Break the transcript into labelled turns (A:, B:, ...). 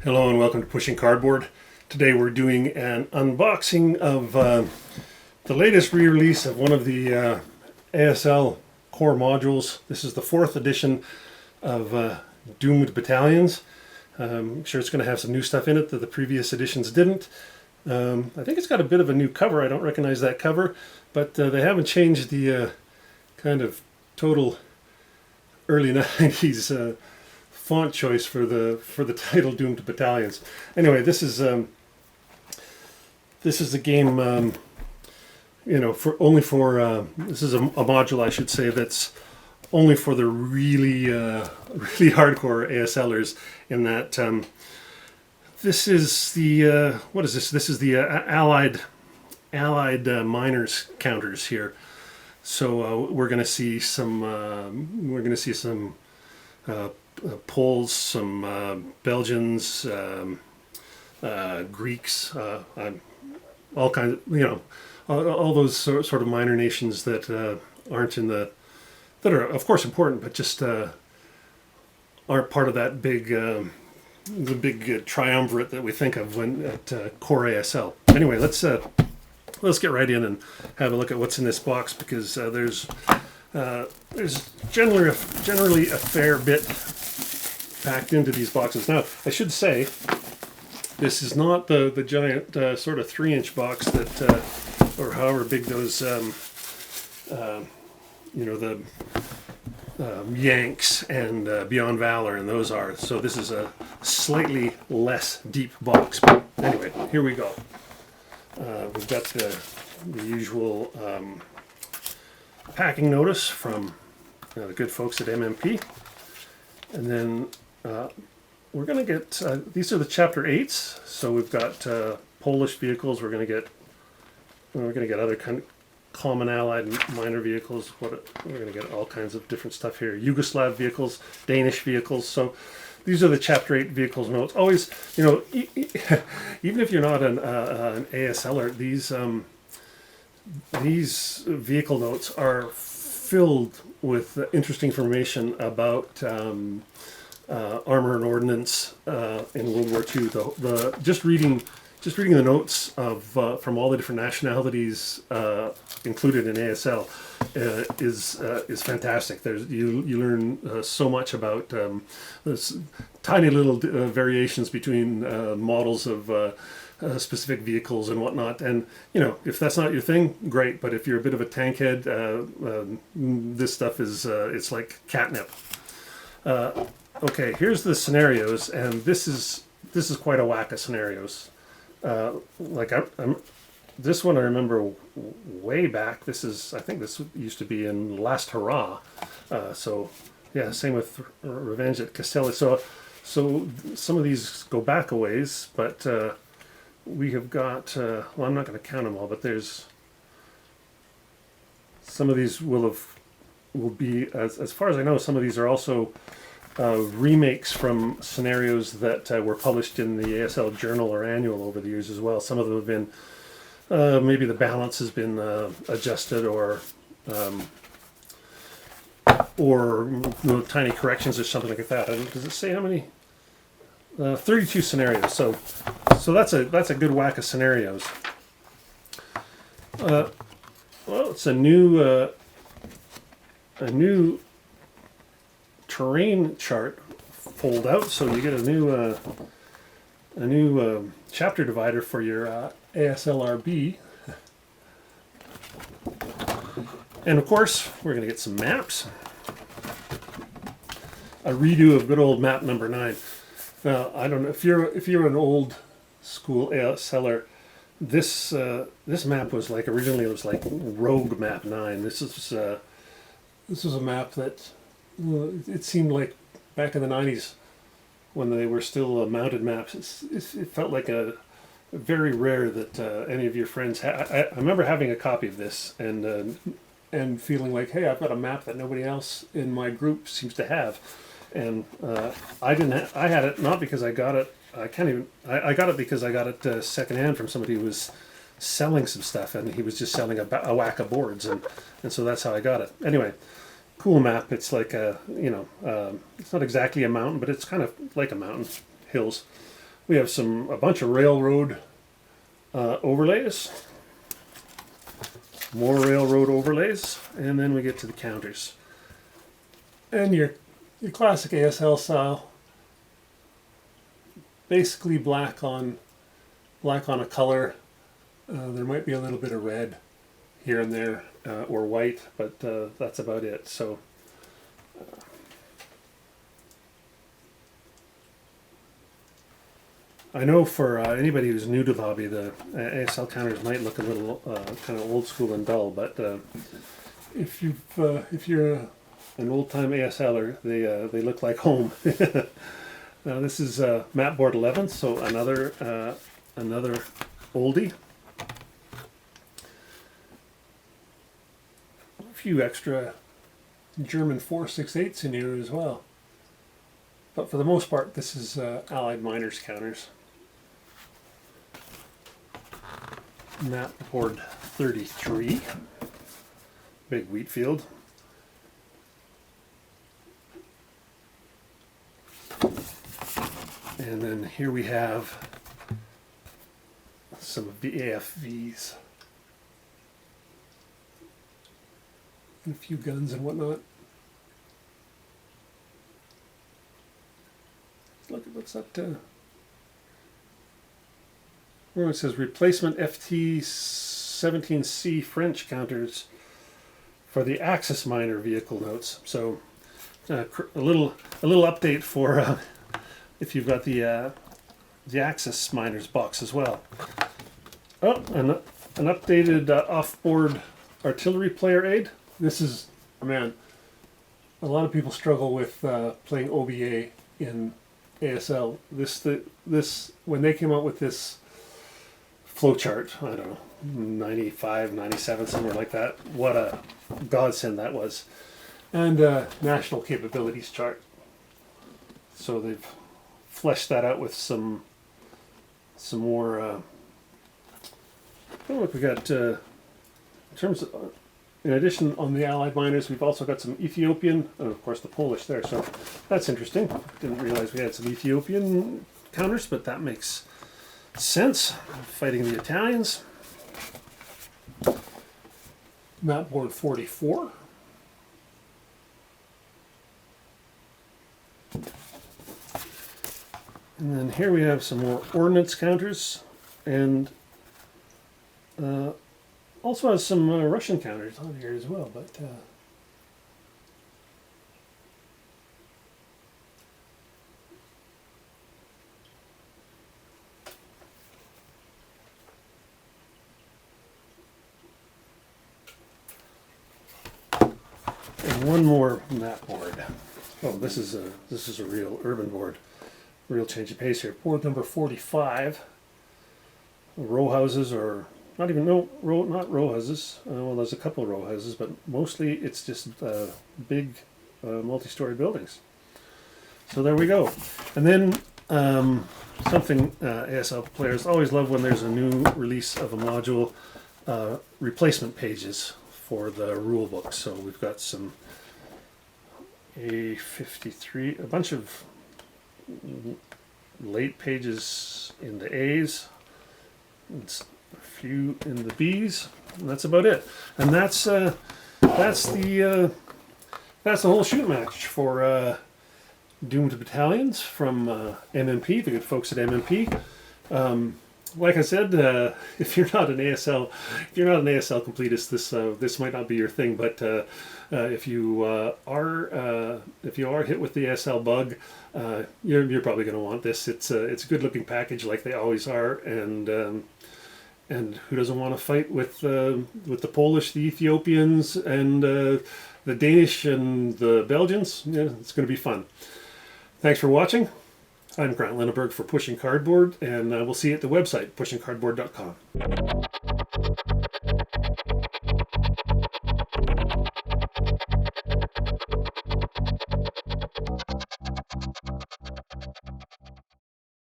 A: Hello and welcome to Pushing Cardboard. Today we're doing an unboxing of the latest re-release of one of the ASL core modules. This is the 4th edition of Doomed Battalions. I'm sure it's going to have some new stuff in it that the previous editions didn't. I think it's got a bit of a new cover. I don't recognize that cover, but they haven't changed the kind of total early 90s font choice for the title Doomed Battalions. Anyway, this is a game, this is a module, I should say, that's only for the really really hardcore ASLers. In that this is the what is this? This is the Allied miners counters here. So we're going to see some Poles, some Belgians, Greeks, all kinds of, all those sort of minor nations that aren't in that are of course important, but just aren't part of that big, the big triumvirate that we think of when at core ASL. Anyway, let's get right in and have a look at what's in this box, because there's generally a fair bit packed into these boxes. Now, I should say, this is not the giant sort of 3-inch box that, or however big those, the Yanks and Beyond Valor and those are. So this is a slightly less deep box. But anyway, here we go. We've got the usual packing notice from the good folks at MMP, and then we're going to get these are the chapter 8s. So we've got Polish vehicles. We're going to get other kind of common Allied minor vehicles. We're going to get all kinds of different stuff here. Yugoslav vehicles, Danish vehicles. So these are the chapter 8 vehicles notes. Always, even if you're not an ASLer, these vehicle notes are filled with interesting information about armor and ordnance in World War II. Just reading the notes of from all the different nationalities included in ASL is fantastic. You learn so much about this tiny little variations between models of specific vehicles and whatnot. And if that's not your thing, great. But if you're a bit of a tank head, this stuff is it's like catnip. Okay, here's the scenarios, and this is quite a whack of scenarios. This one I remember way back. I think this used to be in Last Hurrah. So yeah, same with Revenge at Castelli. So some of these go back a ways, but we have got. Well, I'm not going to count them all, but there's some of these will be as far as I know. Some of these are also remakes from scenarios that were published in the ASL Journal or Annual over the years as well. Some of them have been, maybe the balance has been adjusted, or tiny corrections or something like that. Does it say how many? 32 scenarios. So that's a good whack of scenarios. Well, it's a new terrain chart fold out, so you get a new chapter divider for your ASLRB, and of course we're going to get some maps. A redo of good old map number 9. Now, I don't know if you're an old school ASLer. This map was like, originally it was like Rogue Map 9. This is a map that it seemed like back in the 90s when they were still mounted maps. It felt like a very rare that any of your friends had. I remember having a copy of this and feeling like, hey, I've got a map that nobody else in my group seems to have. And I didn't. I had it not because I got it. I got it because I got it secondhand from somebody who was selling some stuff, and he was just selling a whack of boards, and so that's how I got it. Anyway, cool map. It's like a, it's not exactly a mountain, but it's kind of like a mountain, hills. We have a bunch of railroad overlays, more railroad overlays, and then we get to the counters. And your classic ASL style, basically black on a color. There might be a little bit of red here and there, or white, but that's about it. So I know for anybody who's new to the hobby, the ASL counters might look a little kind of old school and dull, but if you're an old-time ASLer, they look like home. Now this is map board 11, so another oldie. A few extra German 4/6/8s in here as well. But for the most part, this is Allied miners counters. Map board 33, big wheat field. And then here we have some of the AFVs. And a few guns and whatnot. Look at what's that. Oh, it says replacement FT-17C French counters for the Axis miner vehicle notes. So a little update for if you've got the Axis miners box as well. Oh, an updated off-board artillery player aid. This is, man, a lot of people struggle with playing OBA in ASL. This when they came out with this flowchart, I don't know, 95, 97, somewhere like that. What a godsend that was. And national capabilities chart. So they've fleshed that out with some more. Oh, look, we got in terms of. In addition, on the Allied miners, we've also got some Ethiopian, and of course the Polish there, so that's interesting. Didn't realize we had some Ethiopian counters, but that makes sense. Fighting the Italians. Map board 44. And then here we have some more ordnance counters, and also has some Russian counters on here as well, but and one more map board. Oh, this is a real urban board. Real change of pace here. Board number 45. Row houses, or not row houses. Well, there's a couple of row houses, but mostly it's just big multi-story buildings. So there we go. And then something ASL players always love when there's a new release of a module, replacement pages for the rule book. So we've got some A53, a bunch of late pages in the A's, it's a few in the B's, and that's about it. And that's the whole shoot match for Doomed Battalions from MMP, the good folks at MMP. Like I said, if you're not an ASL completist, this might not be your thing. But if you are hit with the ASL bug, you're probably going to want this. It's a good looking package, like they always are, and who doesn't want to fight with the Polish, the Ethiopians, and the Danish and the Belgians? Yeah, it's going to be fun. Thanks for watching. I'm Grant Lenneberg for Pushing Cardboard, and we'll see you at the website, pushingcardboard.com.